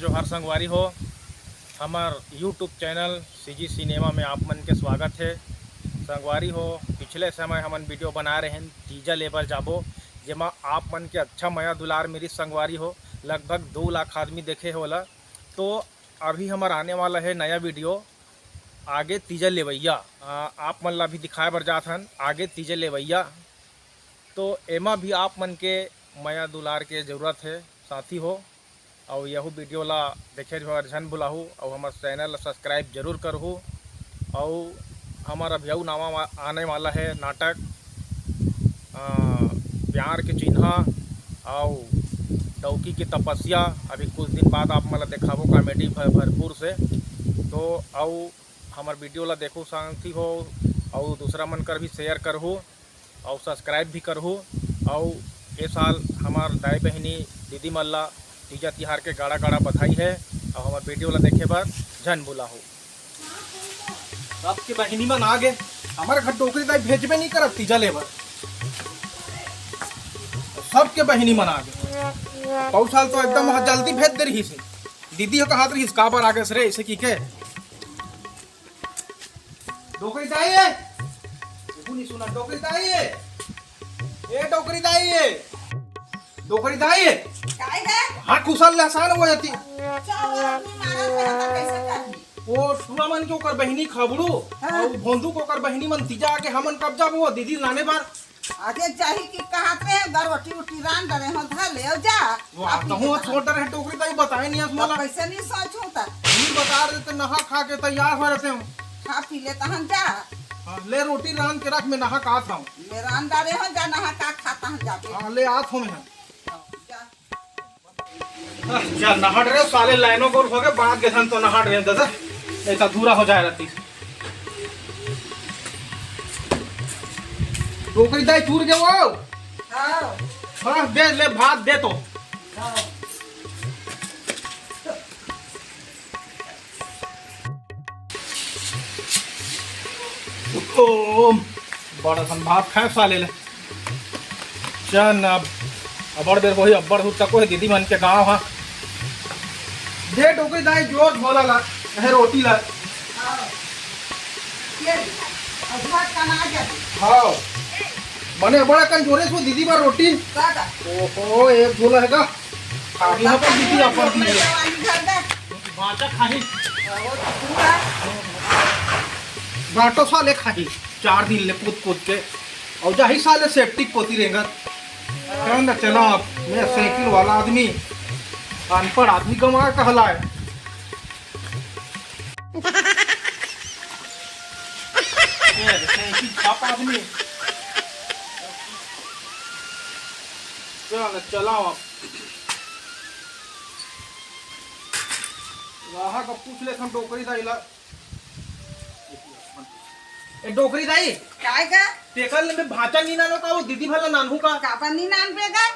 जोहार संगवारी हो। हमार यूट्यूब चैनल सीजी सिनेमा में आप मन के स्वागत है। संगवारी हो, पिछले समय हमन वीडियो बना रहे हैं तीजा लेबर जाबो, जेमा आप मन के अच्छा मया दुलार मेरी संगवारी हो। लगभग 2 लाख आदमी देखे होला। तो अभी हमार आने वाला है नया वीडियो आगे तीजा लेवैया। आप मन ला भी दिखाए बर जात हन आगे तीजा लेवैया। तो एमा भी आप मन के मया दुलार के ज़रूरत है साथी हो। और यह वीडियो ला देखे झन बुलाहू और हमारे चैनल ला सब्सक्राइब जरूर करहू। और हमारा अभी नामा आने वाला है नाटक प्यार के चिन्ह और डौकी की तपस्या। अभी कुछ दिन बाद आप मला देखाबो कॉमेडी भरपूर से। तो और हमार वीडियो ला देखो साथी हो और दूसरा मन कर भी शेयर करहू और सब्सक्राइब भी करहू। और ये साल हमार दाई बहनी दीदी मल्ला तीजा तिहार के गाड़ा गाड़ा बधाई है। और हमार वीडियो ला देखे बर झन बुलाहू। आपके बहिनी मन आ गए, हमारे घर टोकरी दाई भेजबे नहीं करब तीजा लेबर। सबके बहिनी मन आ गए। पौ साल तो एकदम जल्दी भेज दे रही से। दीदी हो कहा रही का बार आगे से रे ऐसे की के टोकरी दाई है। नहीं सुना टोकरी दाई है। ए टोकरी दाई है। टोकरी दाई है। काय है? हाँ कुशल आसान हो जाती। वो सुना मन के ओकर बहिनी खबरू और भोंदू को ओकर बहिनी मन तीजा आके हमन कब्जा वो दीदी लाने बार आगे चाही कि कहते हैं गरवटी उटी रान डरे हो धर ले और जा। वो आता हूँ छोड़ रहे टोकरी दाई बताए नहीं मला कैसे नहीं सोचूं ता नहीं बता रहे थे नहा खा के तैयार हो रहते हूँ। खा पी ले तहन जा। ले रोटी रान के रख में नहा का आता हूँ। ले रान डरे हो जा नहा का खाता हूं जाके। ले आत हूँ मैं जा। जा नहाट रहे साले लाइनों को हो गए बाद के धन तो नहाट रहे दादा ऐसा दूरा हो जाए रहती। टोकरी दाई चूर गए वो। हां हाँ दे ले भात दे तो। ओ बड़ा सन भात खाए साले ले। चल अब अबड़ देर वही अब्बड़ हो तक है दीदी मन के गाँव। हाँ दे टोकरी दाई जोर भोला ला है रोटी ला। ये अजवात का ना जा। हाँ बने बड़ा कन जोरे सो दीदी बार रोटी। दादा ओहो एक झोला है का खाही हो पर दीदी अपन दी है घर दे बाटा खाही और पूरा बाटो साले खाही 4 दिन ले कूद कूद के और जाही साले सेफ्टी पोती रहेगा। क्या ना चला अब मैं साइकिल वाला आदमी अनपढ़ आदमी कमा कहला है। साइकिल छाप आदमी चला अब वहाँ का पूछ ले हम टोकरी दाई ला। ए टोकरी दाई काय का टेकल में भाचा नी नानो का वो दीदी भला नानहू का कापनी नान पे गए।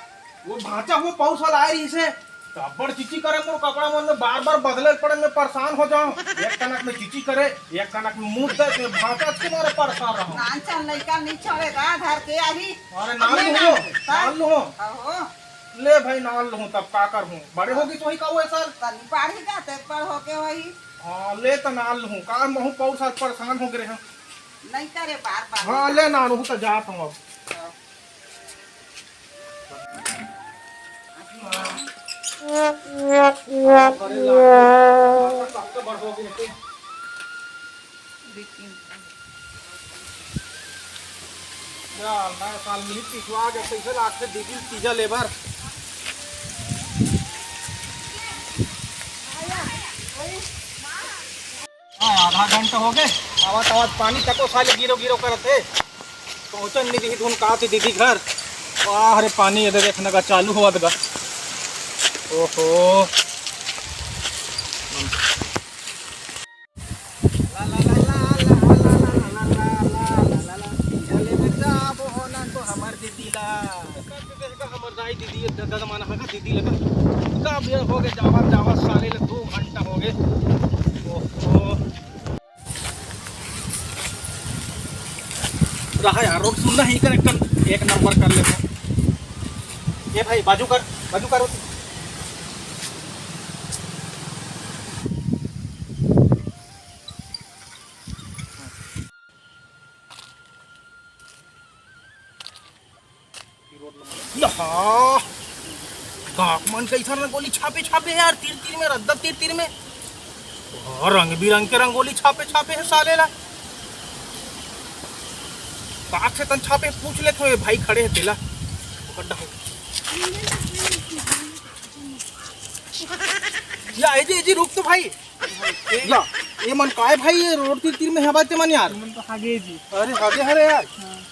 वो भाचा वो पौस वाला आए रही से कपड़ चिची करे मोर कपड़ा मन में बार बार बदले पड़े में परेशान हो जाऊं। एक कनक में चिची करे एक कनक में मुंह दे भाचा के मारे परेशान रहूं। नान चल लड़का नहीं छोड़ेगा घर के आही। अरे नाल लो ओहो ले भाई नाल लो तब का कर हूं बड़े होगी तो ही का वो सर तनी पाड़ी जाते पर होके वही हां ले त नाल लो का महू पौस साथ परेशान हो गए हैं। नहीं करे बार बार। हां ले नाल हूं तो जात हूं अब। नया साल मिली पिछवा गया कैसे लाख से दीदी तीजा लेबर। आधा घंटा हो गए आवाज आवाज पानी तको साले गिरो गिरो करते पहुंचन नहीं दी धुन कहा थी दीदी घर। वाह रे पानी इधर देखने का चालू हुआ था। ओहो दीदी दादा माना दीदी लगा हो गए जावा जावा साले 2 घंटा हो गए। ओहो रहा यार रोड सुनना ही कनेक्टर एक नंबर कर लेते। ये भाई बाजू कर गाँव मन कैसा रंगोली छापे छापे है यार, तीर तीर में रद्दा तीर तीर में और रंग बिरंग के रंगोली छापे छापे है साले ला। काक से तन छापे पूछ लेते हो भाई खड़े है तेला गड्ढा हो या एजी रुक तो भाई या ये मन काय भाई ये रोड तीर तीर में है बात मन यार मन तो हागे जी। अरे हागे हरे यार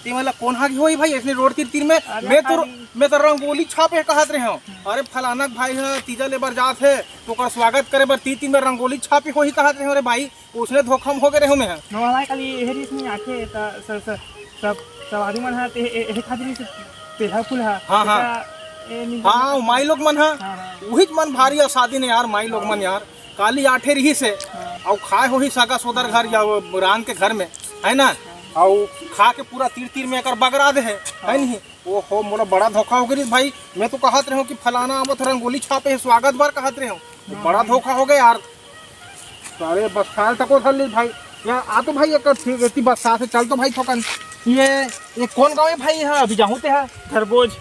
ते मला कौन हागे होई भाई इसने रोड तीर तीर में मैं तो रंगोली छापे कहत रहे हूं। अरे फलाना भाई है तीजा लेबर जात है तो ओकर स्वागत करे बर तीर तीर में रंगोली छापे होई कहत रहे हो रे भाई उसने धोखम हो गए रहे मैं नवा खाली हेरी इसमें आके त सब आदमी मन हाते ए खातिर से पेला फूल हा। हां हां माई लोग मन हा वही मन भारी शादी ने यार माई लोग मन यार काली आठे रही से और खाए हो ही सगा सोदर घर या रान के घर में है ना और खा के पूरा तीर तीर में एक बगरा दे है नहीं। ओहो मोला बड़ा धोखा हो गई भाई। मैं तो कहत रहा हूँ कि फलाना आवत रंगोली छापे है स्वागत बार कहत रहे हूँ बड़ा धोखा हो गया यार। अरे बस खाल तको धर ली भाई यहाँ आ तो भाई एक बस साथ चल तो भाई थोकन ये कौन गाँव है भाई यहाँ अभी जाऊँ ते है खरबूज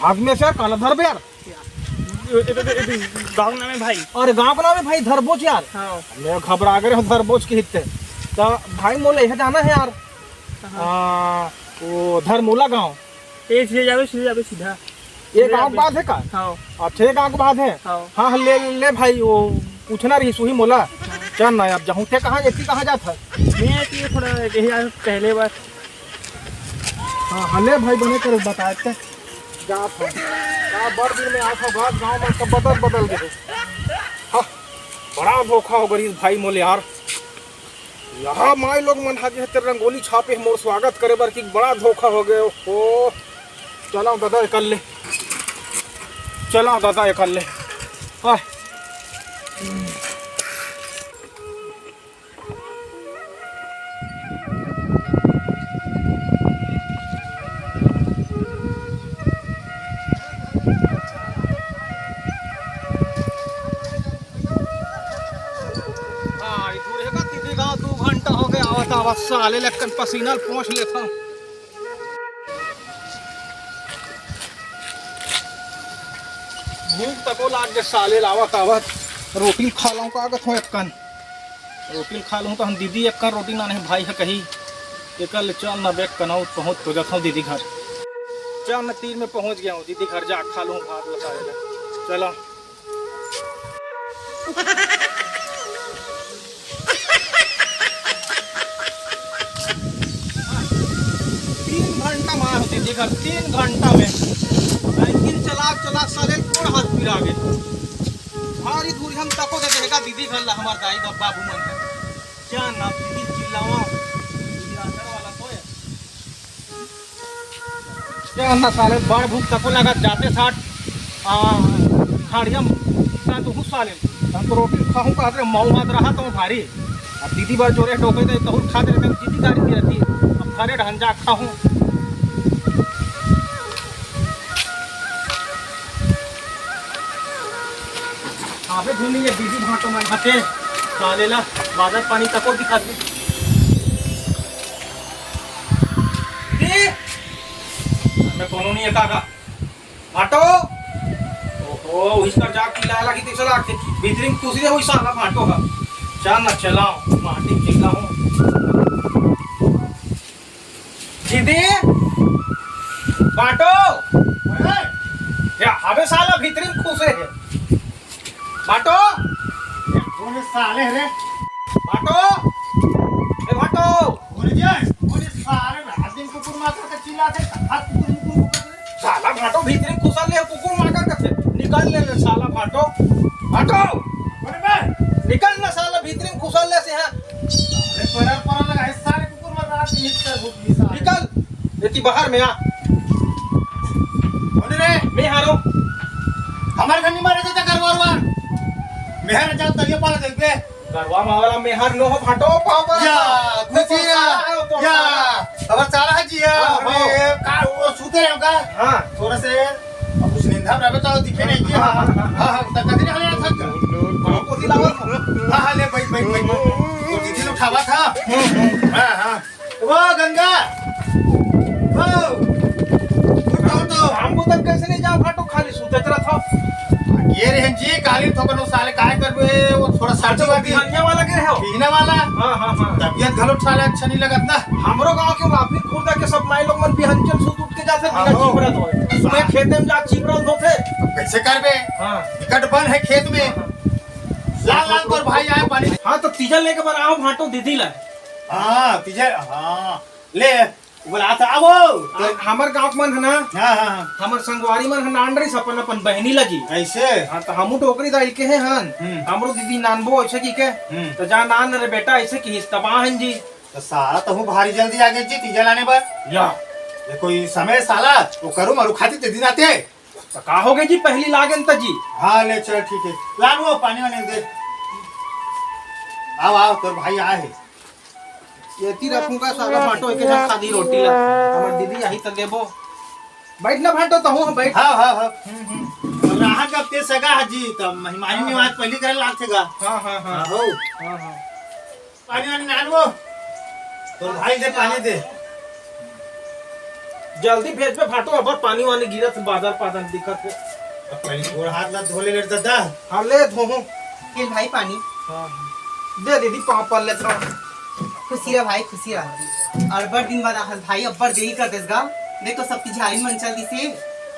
हाथ में से काला धर यार गाँव नाम है भाई। अरे गाँव का नाम है भाई धरबोच यार। हाँ मैं घबरा गए हूँ धरबोच के हिस्से तो भाई मोला यह जाना है यार वो धरमूला गाँव सीधे जावे सीधा ये गाँव के बाद है का हाँ अच्छे गाँव के बाद है हाँ हाँ ले भाई वो पूछना रही सुही मोला चल ना अब जाऊँ थे कहाँ ऐसी कहाँ जाता मैं थोड़ा पहले बार हाँ हाँ ले भाई बने कर बताए थे जात हो बड़ दिन में आता बात गाँव में सब बदल गए। हाँ बड़ा धोखा हो गई भाई मोले यार यहाँ माई लोग मन हाजे तेरे रंगोली छापे मोर स्वागत करे बर की बड़ा धोखा हो गए हो। चलो दादा एकल ले चलो दादा एकल ले हाँ साले लक्कन पसीना पहुंच लेता हूँ। भूख तको लाग गए साले लावत आवत रोटी खा लाऊं कागत हो एक रोटी खा लूँ तो हम दीदी एक रोटी ना नहीं भाई है कहीं एकल चल ना बैठ कनाऊ पहुँच तो जाता हूँ दीदी घर। चल मैं तीर में पहुँच गया हूँ दीदी घर जा खा लूँ भात बता चलो। 3 घंटा में साइकिल चला साले कोण हाथ पिरा गए भारी दूरी हम तको दे देगा दीदी घर ला हमार दाई बाबू मन क्या ना दीदी चिल्लावा अंदर वाला कोई क्या ना साले बड़ भूख तको लगा जाते साथ खाड़ियम सा तो साले हम तो रोटी खाऊं का मऊ हाथ रहा तो भारी अब दीदी बार जोरे टोके दे तो खा दे दीदी गाड़ी की रहती अब खरे ढंजा खाऊं आवे घूमेंगे दीदी भाटो मन हटे सालेला बाजार पानी तको दिखा दे मैं कोनो नहीं काका भाटो ओहो इसका जाग की लाला की चला के भीतरी कुछ हुई साला भाटो का चल ना चलाओ माटी चिल्लाऊं दीदी भाटो या अबे साला भीतरी खुश है भाटो कौन साले रे भाटो ए भाटो बोले जाए बोले सारे दिन कुकुर माकर का चिल्लाते हाथ कुकुर साला भाटो भीतर घुसल ले कुकुर माकर का निकल ले साला भाटो भाटो बोले बे निकल ना साला भीतर घुसल ले से हां अरे पर लगा है सारे कुकुर मार रात हिट भूखी साला निकल एती बाहर में आ बोले रे मैं हारो हमारे घर नहीं मारे तो करवारवा मेहर जा तलिए पाला देख बे गरवा मावला मेहर नो हो भाटो पापा या खुशी या अब सारा है जी अरे का वो सूते रहो का हां थोड़ा से अब उस निंदा रहे तो दिखे नहीं जी हां तक कदरी हले थक को दिलावत हां ले भाई वो दीदी ने उठावा था हां वो गंगा वो कैसे नहीं जाओ भाटो खाली सूते चला था ये रहन जी काली ठोकर नो साले काय करबे वो थोड़ा सर्च कर दी बिहनिया वाला गिरे हो पीने वाला हाँ हाँ हाँ तबियत घलो साले अच्छा नहीं लगत ना हमरो गांव के वापी खुर्दा के सब माई लोग मन बिहनचल सूत उठ के जाते बिना आहो। चिपरत होए सुबह खेते में जा चिपरत होते कैसे करबे हाँ टिकट बंद है खेत में लाल लाल पर भाई आए पानी हाँ तो तीजन लेके बनाओ भाटो दीदी ला हां तुझे हां ले बोला था आवो हमर गांव के मन है ना हां हां हमर संगवारी मन है नांडरी सपन अपन बहनी लगी ऐसे हाँ तो हमू टोकरी दाइल के है हन हमरो दीदी नानबो ऐसे की के तो जा नान रे बेटा ऐसे की तबाह हन जी तो साला तो हूं भारी जल्दी आ गए जी तीजा लाने पर या ये कोई समय साला वो करू मरु खाती ते दिन आते तो का हो गई जी पहली लागन त जी हाँ ले चल ठीक है लान वो पानी वाने दे आओ आओ तोर भाई आए है येती रखूंगा साला भाटो एक जन खादी रोटी ला हमर दीदी यही त देबो बैठ ना भाटो तो हूं बैठ हाँ हाँ हाँ राहत का ते सगा है जी तब मेहमानी निवाज पहली करे लागते गा हाँ हाँ हाँ हो हाँ हाँ पानी वानी नान वो तोर भाई दे पानी दे जल्दी भेज पे भाटो अब पानी वानी गिरत बाजार पादन दिक्कत है अब पहले गोड़ हाथ ला धोले ले दादा हाँ ले धो ये भाई पानी हाँ दे दीदी पाँव पल लेता खुशी रहा भाई खुशी रहा और बड़ दिन बाद आहल भाई अब बड़ देरी कर देस गा देख तो सबकी झाड़ी मन चल दी से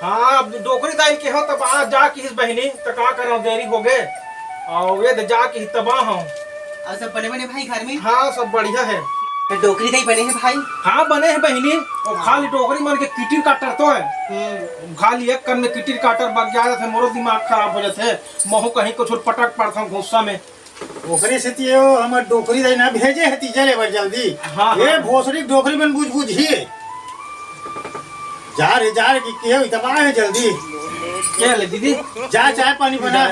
हाँ अब डोकरी दाइल के हो तब आ जा की बहनी तो का करो देरी हो गए और वे तो जा की तबाह हूँ और सब बने बने भाई घर में हाँ सब बढ़िया है तो डोकरी दही बने हैं भाई हाँ बने हैं बहनी और खाली टोकरी मन के किटिर काटर तो है खाली एक कन में किटिर काटर बग जा रहे थे मोरो दिमाग खराब हो जाते महू कहीं कुछ पटक पड़ता हूँ गुस्सा में डोकरी से तियो हमर डोकरी दे ना भेजे है तीजे ले बर जल्दी हाँ, ये हाँ। भोसड़ी डोकरी में बुझ बुझ ही जा रे की के इतना है जल्दी क्या ले दीदी जा चाय पानी बना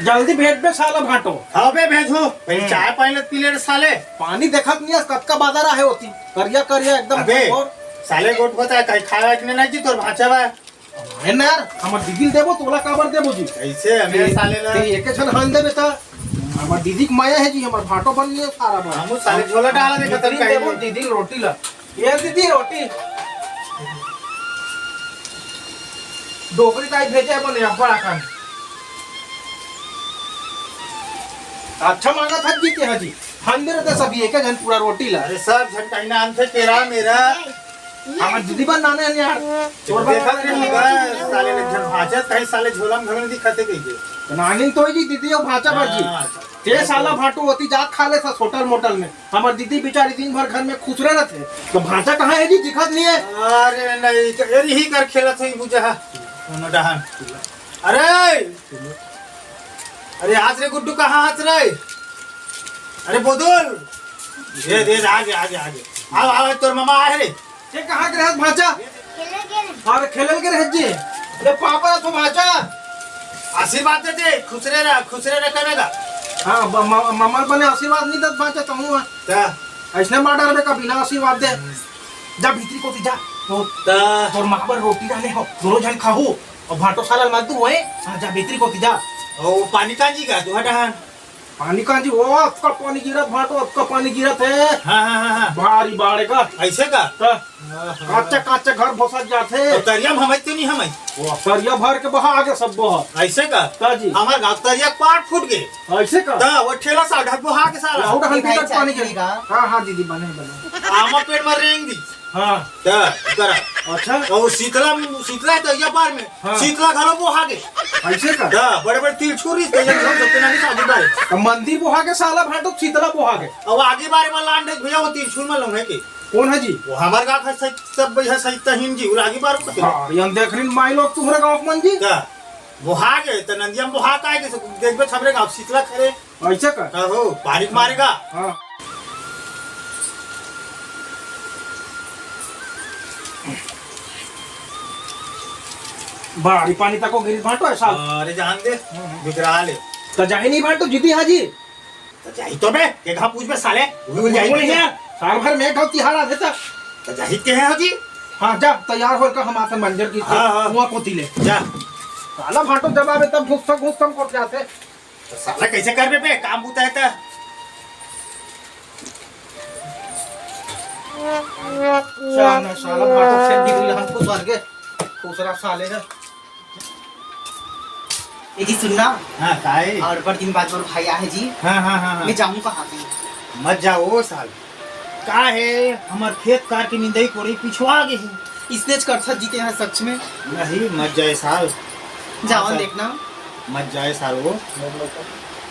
जल्दी भेज पे साला भाटो अबे भेजो पहले चाय पानी ले पी ले रे साले पानी देखत नहीं है कब का बाजार आहे होती करिया करिया एकदम अबे और साले गोट बता कहीं खाया कि नहीं जी तोर भाचा बा है ना यार हमर दीदी देबो तोला काबर देबो जी कैसे हमें साले ला ते एके छन हान देबे त हमर दीदी के माया है जी हमर भाटो बन लिए सारा बन हम साले झोला डाला देखा तब दीदी देबो दीदी रोटी ला ये दीदी रोटी डोकरी काई भेजे है बोले अब्बा खान अच्छा मांगा था जी के हाजी हान दे रहे सभी एक जन पूरा रोटी ला अरे सब झंटाइना अंत तेरा मेरा हमर दीदी बन नाने हैं यार चोर देखा नहीं होगा साले ने झन भाजा कहीं साले झोला में घमन दिखाते कहीं नानी तो जी दीदी और भाचा बाजी ते साला भाटू होती जात खा ले था होटल मोटल में हमार दीदी बेचारी दिन भर घर में खुश रह थे तो भाचा कहाँ है जी दिखत नहीं है अरे नहीं तो यही कर खेला था बुझा दोनों डहान अरे अरे हाथ रे गुड्डू कहाँ हाथ रे अरे बोदुल दे आगे आगे आगे आओ आओ तोर मामा आए रे ये कहाँ के रहत भाचा अरे खेलल के रहत जी अरे पापा तो भाचा आशीर्वाद दे दे खुश रह करेगा हाँ मामा बने आशीर्वाद नहीं दत भाचा तुम ता ऐसने मार डाल का बिना आशीर्वाद दे जा भीतरी को जा तो तोर महाबर रोटी डाले हो दोनों जन खाओ और भाटो साला मत दू है हाँ जा भीतरी को जा ओ पानी कांजी का दुहा डहान पानी का जी वो आपका पानी गिरत भाटो आपका पानी गिरत है हाँ भारी बाड़े का ऐसे का काचा काचा घर भोसत जाते तो तरिया में हमें तो नहीं हमें वो सरिया भर के बहा आगे सब बहा ऐसे का जी हमारे गाँव तरिया पाट फूट गए ऐसे का ता वो ठेला सा ढक बहा के साला लाउड हल्दी भाई तक पानी चाय गिरेगा पिएगा? हाँ हाँ दीदी बने आमा पेट में रेंग दी हाँ ता करा अच्छा और शीतला तो ये बार में हाँ। शीतला घरों वो हागे ऐसे का दा बड़े बड़े तीर छुरी तो ये सब सबके नानी शादी बारे तो मंदिर बोहा के साला भाटो शीतला बोहा के और आगे बारे में लांडे भैया वो तीर छुर में लंघे के कौन है जी वो हमारे गांव का सब भैया सही तहीन जी और आगे बार को हाँ ये देख रही माई लोग तुम्हारे गाँव के मन जी दा वो हागे तो नंदिया में वो हाग आए के देखबे हमरे गांव शीतला खरे ऐसे का हो बारिक मारेगा हाँ बारी पानी तक को गिरी भाटो है साल अरे जान दे बिगड़ा ले तो जाही नहीं भाटो जीती हाजी तो जाही तो बे के घा पूछ बे साले भूल जाही बोले यार साल भर में गाँव तिहार आते तक तो जाही के है हाजी हाँ जा तैयार होकर हम आते मंजर की हाँ। कुआं को तिले जा साला भाटो जब आवे तब घुसम कर जाते तो साला कैसे कर बे काम बूता है ता चान साला भाटो से निकल हमको स्वर्ग दूसरा साले है। ये जी सुनना, हाँ काहे? और बड़ दिन बाद मोर भाई आए जी। हाँ मैं जाऊँ कहाँ पे? मत जाओ साल का है हमार खेत कार की निंदाई कोड़ी पिछवा गए हैं। इसने करता जीते हैं सच में। नहीं मत जाए साल, जाओ देखना। मत जाए साल वो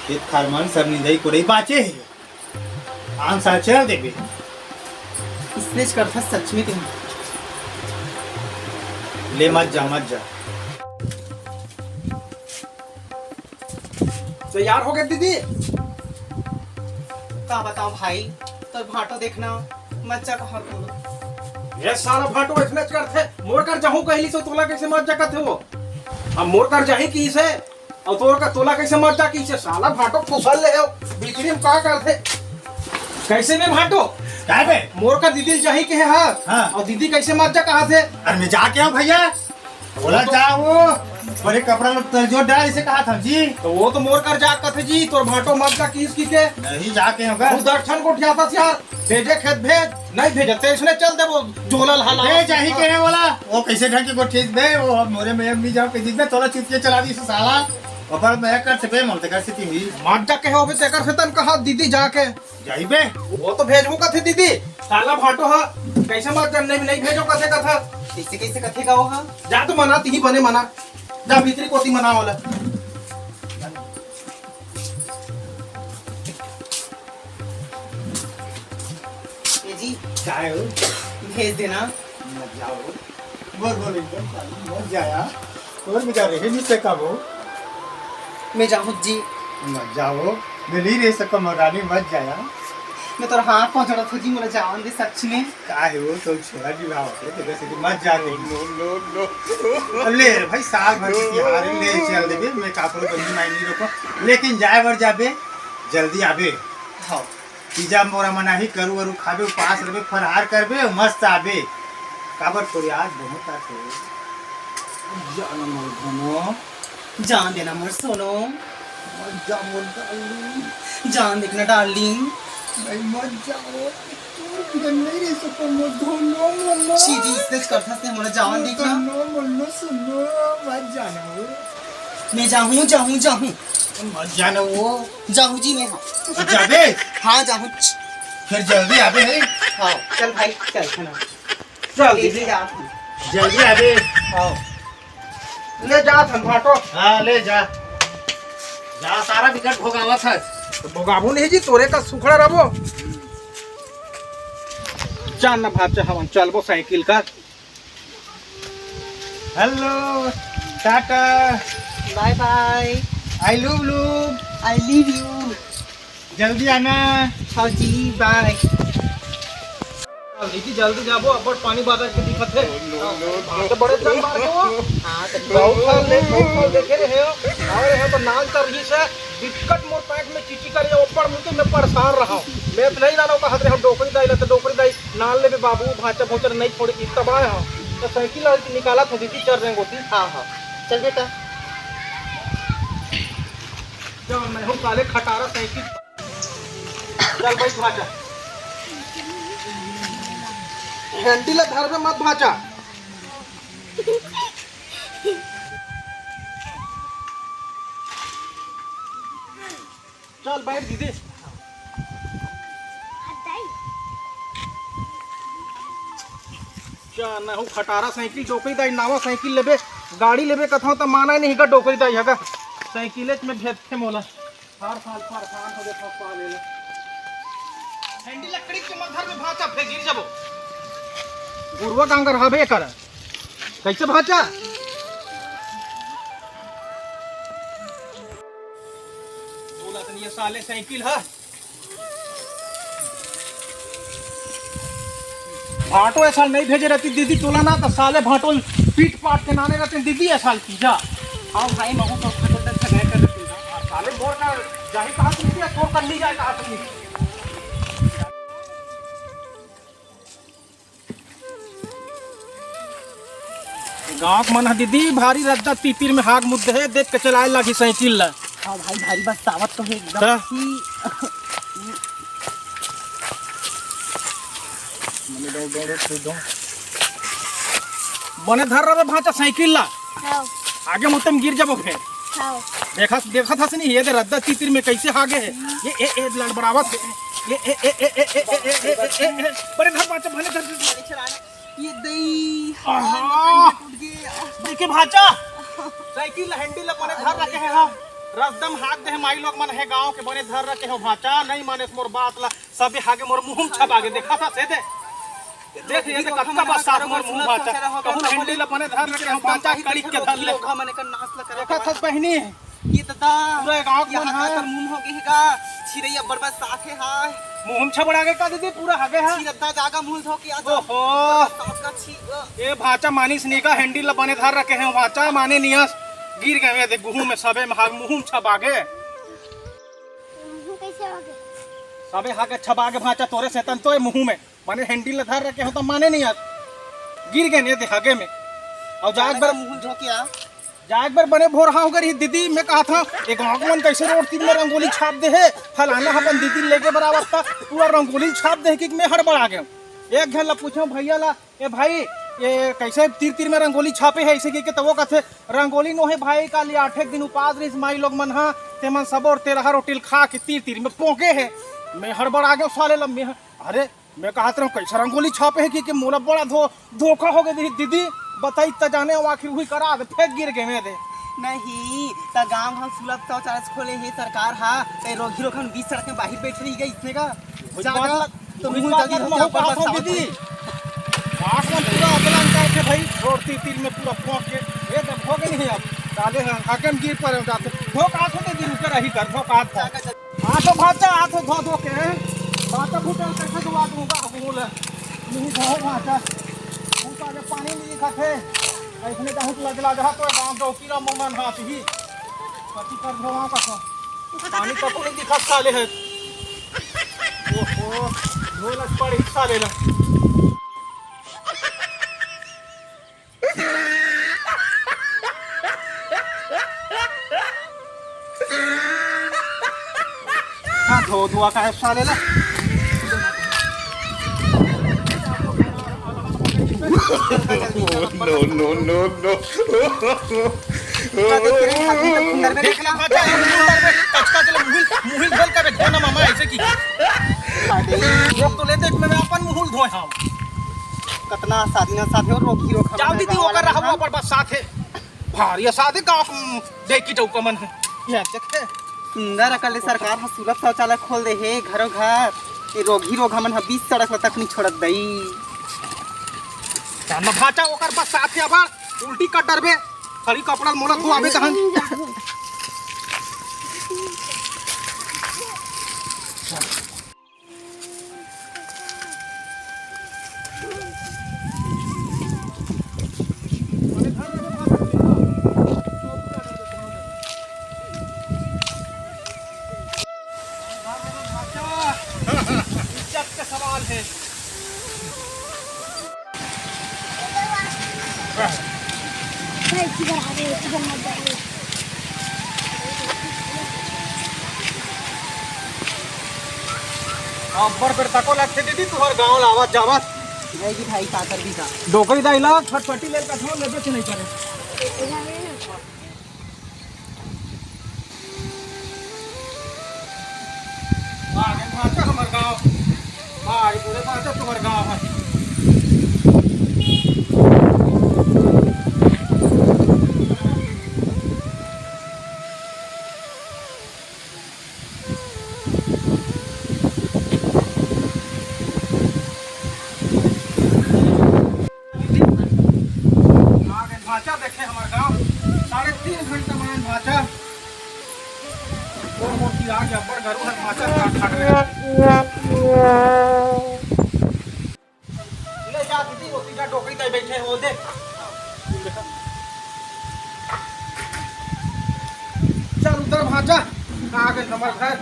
खेत खार मन सब निंदाई कोड़ी बाचे है। आन साल चल देबे। इसने करता सच में तुम। ले मत जा मत जा। तैयार हो गए दीदी? का बताओ भाई, तो भाटो देखना मच्छा कहाँ बोलो। ये साला भाटो इसने करते मोर कर जाहू कहली सो तोला कैसे मत जाकत है वो। हम मोर कर जाही की से और तोर का तोला कैसे मत जा की से साला भाटो फुसल ले हो बिजली में का करते कैसे में भाटो काय बे? मोर का दीदी जाही के है हाँ। और दीदी कैसे मत जा कहा थे। अरे मैं जाके आऊँ भैया, बोला जाओ बड़े कपड़ा में तरजोर डाल इसे कहा था जी। तो वो तो मोर कर जा कथे जी तोर भाटो मत जा किस की के नहीं जाके होगा। तू दर्शन को उठाता यार भेजे खेत भेज नहीं भेजते इसने चल दे वो जोलल हाला ए जाही के है बोला वो कैसे ढंग के को ठीक दे वो मोरे में भी जाओ के दिख दे थोड़ा चुटके चला दी साला ऊपर मैं कर से पे मलते कर से थी मत जा के हो बे तेकर से तन कहा दीदी जाके जाई बे। वो तो भेजू कथे दीदी साला भाटो हा कैसे मत जा नहीं भेजो कथे कथा कैसे कैसे कथे का होगा? जा तो मना ती बने मना जा भीतरी कोती मना वाला ये जी जाए हो भेज देना। मत जाओ बोल एकदम मत जाया और भी जा रहे नहीं से कब हो मैं जाऊँ जी। मत जाओ मिली रे सको मोरानी मत जाया। मैं तो हाथ पहुँच रहा था जी, मुझे जाऊँ दे सच में। काहे हो तो छोड़ा भी भाव है जैसे कि मत जा नो ले भाई साल भर की तिहार ले चल देबे मैं कापरो बंदी मायनी रोको लेकिन जाए बर जाबे जल्दी आबे। हाँ पिज्जा मोरा मनाही करू वरू खाबे उपास रबे फरहार करबे मस्त आबे काबर तोरी आज बहुत आते जान मोर धनो जान देना मोर सोनो, मत जा मोर डार्लिंग जान देखना डार्लिंग। भाई मत जाओ तू नहीं रे सको मोर धनो मोर सीधी इसने करता से मुझे जान देखना। मोर सुनो मत जाना वो मैं जाऊँ मत जाना वो जाऊँ जी मैं। हाँ जाबे हाँ जाऊँ। फिर जल्दी आबे है। हाँ चल भाई चल खाना चल ले दीदी जा। जल्दी आबे। हाँ ले जा थन भाटो हाँ ले जा जा सारा विकट भोगावत है। तो भोगाबू नहीं जी तोरे का सुखड़ा रहो चान ना भात हम चलबो साइकिल का। Hello tata bye bye. I love लू आई लीव यू। जल्दी आना। हाँ जी बाय। दीदी जल्दी जाबो अब पानी बादल के दिखत है तो बड़े जन मार को हाँ तो बहुत साल देखे रहे हो और है तो नाल तर ही से दिक्कत मोर पैक में चिची करे ऊपर मुझे मैं परेशान रहा हूं मैं तो नहीं जानो कहत रहे हम डोकरी दाई ले तो डोकरी दाई नाल ले बाबू भाचा भोचर नहीं छोड़ की तबाह है तो साइकिल वाली निकाला था दीदी चल रहे गोती। हाँ हाँ चल बेटा। जब मैं हूं काले खटारा साइकिल चल भाई भाचा हैंडल धर में मत भाचा चल बैठ दीदी क्या ना हूँ खटारा साइकिल डोकरी दाई नावा साइकिल लेबे गाड़ी लेबे कथा तो माना नहीं का डोकरी दाई है साइकिल में भेजते मोला हर साल परेशान हो गए पा ले हैंडल लकड़ी के मधर में भाचा फेंक गिर जाबो गुरुआ कांगर हबे कर कैसे भाचा बोला तो ये साले साइकिल है भाटो ऐसा नहीं भेजे रहती दीदी टोला ना तो साले भाटो पीट पाट के नाने रहते दीदी ऐसा पिज्जा। हाँ भाई महू को खटो तक ठगाए कर रखी साले मोर का जाही कहा तुम या तोड़ कर ली जाए कहा तुम गाँव के मन दीदी भारी रद्दा तीतिर में हाथ मुद्दे है देख के चलाए लगी साइकिल ला। हाँ भाई भारी बस सावत तो है क्या? एकदम सी। बने धर रहे भाचा साइकिल ला हाँ आगे मुतम गिर जाबो फिर हाँ देखा देखा था नहीं ये दे रद्दा तीतिर में कैसे आगे है ये लड़बड़ावत है ये बड़े धर भाचा बने धर ये दई आहा टूट गया। देखिए भाचा साइकिल हैंडल बने धर रखे हैं हम रसदम हाथ दे माई लोग मन है गांव के बने धर रखे हो भाचा नहीं माने मोर बात ला सब आगे मोर मुंह छप आगे देखा था से देख ये कत्ता बस साथ मोर मुंह भाचा कहूं हैंडल बने धर रखे हो भाचा कड़ी के धर ले मैंने का नाच लगा देखा था पहनी ये दादा पूरा गांव के मन है मुंह हो गएगा छिरैया बरबस साथे हाय मुंह छप आगे का दीदी पूरा आगे है छिरदा जागा मुंह धो के आ ओहो साथ का छी ये भाचा मानिस नी का हैंडल बने धर रखे हैं भाचा माने नियस गिर गए देख गुहू में सबे में मुंह छप आगे कैसे हो गए सबे हाके छप आगे भाचा तोरे से तन तो मुंह में माने हैंडल धर रखे हो तो माने नहीं यार गिर गए ने देख आगे में और जा एक बार मुंह धो के आ जा एक बार बने भोर हाँ गई दीदी मैं कहा था एक गाँव मन कैसे रोड तीन में रंगोली छाप दे है फलाना अपन दीदी लेके बराबर था पूरा रंगोली छाप दे कि मैं हड़बड़ आ गया एक घर ला पूछो भैया ला ये भाई ये कैसे तीर तीर में रंगोली छापे है ऐसे कि वो कहते रंगोली नो है भाई का लिए 8 दिन उपास रही माई लोग मन हाँ ते मन सब और 13 रोटिल खा के तीर तीर में पोंके है मैं हड़बड़ आ गया साले लम्बे अरे मैं कहा था कैसा रंगोली छापे है कि मोला बड़ा धोखा हो गया दीदी बताई त जाने आखिर वही करा दे फेंक गिर गए मैं दे नहीं त गांव हम सुलभ शौचालय खोले है सरकार हा ते रोगी लोग हम 20 सड़क में बाहर बैठ रही गई इसने का जागा तो मुंह जल्दी हो जा दीदी आसमान पूरा अगलान करके भाई रोड तीर में पूरा पोंक के ये जब हो गई नहीं अब डाले हाकम गिर पर जाते धोखा हाथ में दिन कर रही कर धोखा हाथ भाचा हाथ धो धो के भाचा फुटल कैसे दुआ दूंगा बोल नहीं धो भाचा उनका जब पानी में लिखा थे ऐसने बहुत लगला जहाँ तो गाँव चौकीरा मंगन हाथ ही पति कर धोवा का पानी तो नहीं दिखा साले है ओहो ढोलक पर हिस्सा ले ला हाँ धो धुआ का हिस्सा ले ला no. देखला भाचा कचका चले मुहिल धोल का धोना मामा ऐसे की लोग तो लेते मैं अपन मुहिल धोए हम कितना शादी ना साथे और रोगी रोग जाओ दीदी ओकर रहबो पर बस साथे भारी साथे गांव देखी चौका मन है ये देखे सुंदर अकल सरकार हा सुलभ शौचालय खोल दे है घरों घर ये रोगी रोग हमन हा 20 सड़क तक नहीं छोड़त दई जान भाचा ओकर बस साथे अबार उल्टी कर डरबे खड़ी कपड़ा मोला धोआबे तहन इज्जत का सवाल है नहीं किधर आ रहे किधर मत जाइए अब्बर बेर तको लगते दीदी तुहर गांव लावत जावत जाएगी भाई काकर भी का डोकरी दाइला फटफटी लेल का धो लेबे नहीं करे आगे भाचा हमर गांव भाई पूरे भाचा तुम्हार गांव है भाचा देखे हमारे गांव 3.5 घंटा मान भाचा और मोटी आग अब्बड़ घर में भाचा काट रहे ले जा दीदी वो तीजा टोकरी दे बैठे हो देख चल उधर भाचा आ गए हमारे घर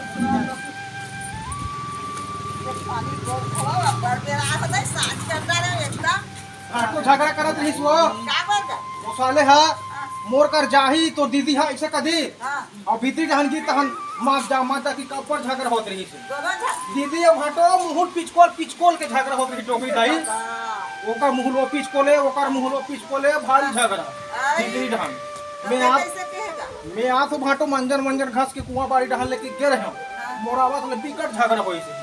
पानी बहुत खवा बड़ बेर आ होता है साथ करता रहे एकदम आपको झगड़ा करत रही सो क्या बोल रहा वो साले हा मोर कर जाही तो दीदी हा ऐसे कदी हां और भीतरी जहन की तहन माता की कपर झगड़ा होत रही से दोनों झा- दीदी अब हटो मुहुल पिचकोल के झगड़ा होत रही टोकरी दाई ओकर मुहुल पिचकोले ओकर मुहुल पिचकोले भारी झगड़ा दीदी ढंग तो मैं मैं आप कैसे कहेगा मैं आ तो भाटो मंजर घास के कुआं बाड़ी डाल लेके गिर है मोरावा से बिकट झगड़ा होई से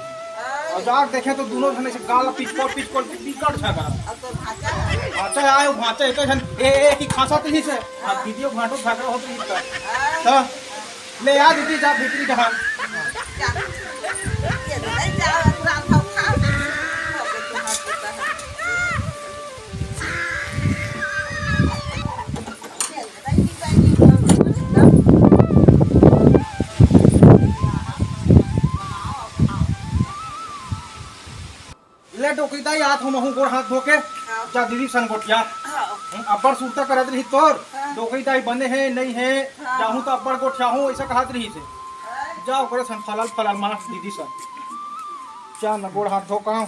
और जाकर देखे तो दोनों जने से गाल पिचकोल के बिकट झगड़ा अब तो भाचा है। भाचा आयो भाचा एक जन ए की खासा तली से आ दीदी भाटो झगड़ा होत रही हाँ, तो ले आ दीदी जा भीतरी जहां जा। ये नहीं जा, पूरा खाओ, खाओ। अब तो तुम्हारा पुता है। ये नहीं कि कहीं ले टोकरी दाई हाथ हम गोड़ हाथ धो के जा दीदी संग गोटिया अब्बर सूरता करत रही तोर टोकरी दाई बने है नहीं है जाहूं तो अब्बर गोठिया हूं ऐसा कहत रही से जाओ करे सन फलाल मार दीदी सन जा न गोड़ हाथ धो का